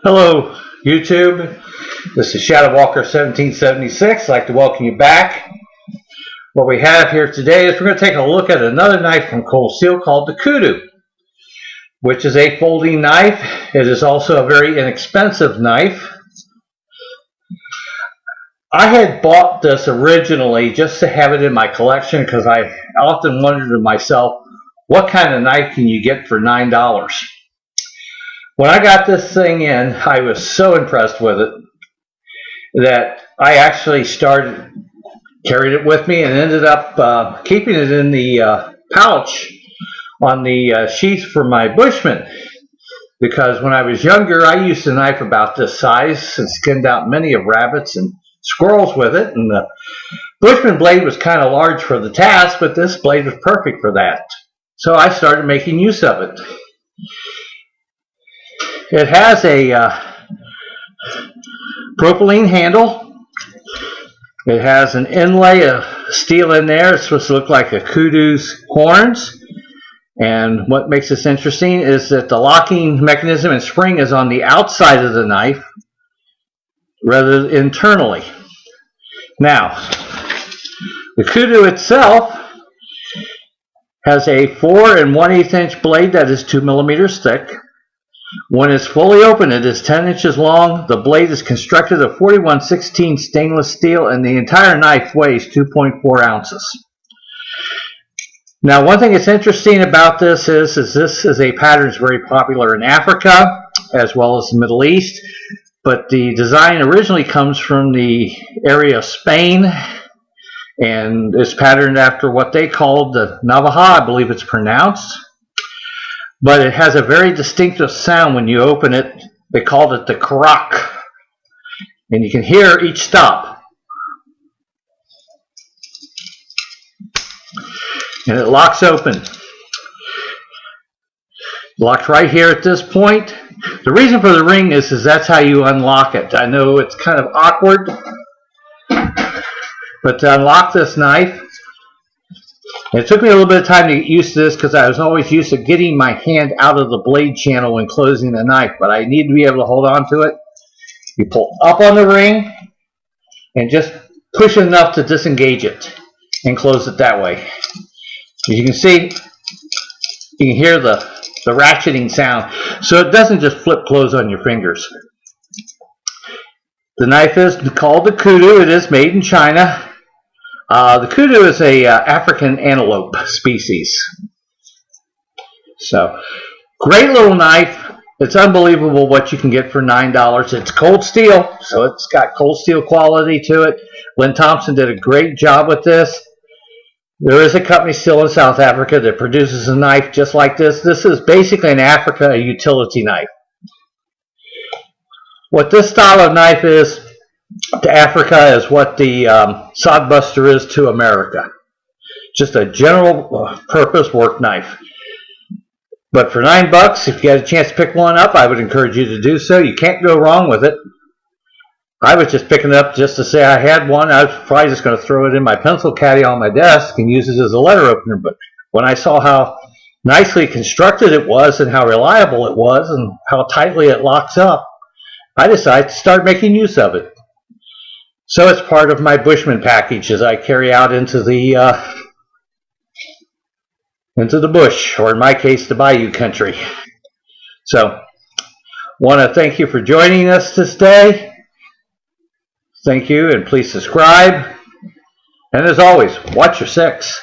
Hello, YouTube. This is Shadow Walker 1776. I'd like to welcome you back. What we have here today is we're going to take a look at another knife from Cold Steel called the Kudu, which is a folding knife. It is also a very inexpensive knife. I had bought this originally just to have it in my collection because I often wondered to myself, what kind of knife can you get for $9? When I got this thing in, I was so impressed with it that I actually carried it with me and ended up keeping it in the pouch on the sheath for my Bushman. Because when I was younger, I used a knife about this size and skinned out many of rabbits and squirrels with it. And the Bushman blade was kind of large for the task, but this blade was perfect for that. So I started making use of it. It has a propylene handle. It has an inlay of steel in there. It's supposed to look like a Kudu's horns. And what makes this interesting is that the locking mechanism and spring is on the outside of the knife rather than internally. Now, the Kudu itself has a 4 1/8 inch blade that is 2 millimeters thick. When it's fully open, it is 10 inches long. The blade is constructed of 41/16 stainless steel, and the entire knife weighs 2.4 ounces. Now, one thing that's interesting about this is this is a pattern that's very popular in Africa as well as the Middle East, but the design originally comes from the area of Spain, and it's patterned after what they called the Navaja, I believe it's pronounced. But it has a very distinctive sound when you open it. They called it the crack. And you can hear each stop. And it locks open. It locks right here at this point. The reason for the ring is that's how you unlock it. I know it's kind of awkward, but to unlock this knife, it took me a little bit of time to get used to this because I was always used to getting my hand out of the blade channel when closing the knife, but I need to be able to hold on to it. You pull up on the ring and just push enough to disengage it and close it that way. As you can see, you can hear the ratcheting sound, so it doesn't just flip close on your fingers. The knife is called the Kudu. It is made in China. The Kudu is a African antelope species. So, great little knife. It's unbelievable what you can get for $9. It's cold steel, so it's got cold steel quality to it. Lynn Thompson did a great job with this. There is a company still in South Africa that produces a knife just like this. This is basically in Africa a utility knife. What this style of knife is to Africa is what the sodbuster is to America. Just a general purpose work knife. But for $9, if you had a chance to pick one up, I would encourage you to do so. You can't go wrong with it. I was just picking it up just to say I had one. I was probably just going to throw it in my pencil caddy on my desk and use it as a letter opener. But when I saw how nicely constructed it was and how reliable it was and how tightly it locks up, I decided to start making use of it. So it's part of my Bushman package as I carry out into the bush, or in my case, the bayou country. So, want to thank you for joining us this day. Thank you, and please subscribe. And as always, watch your six.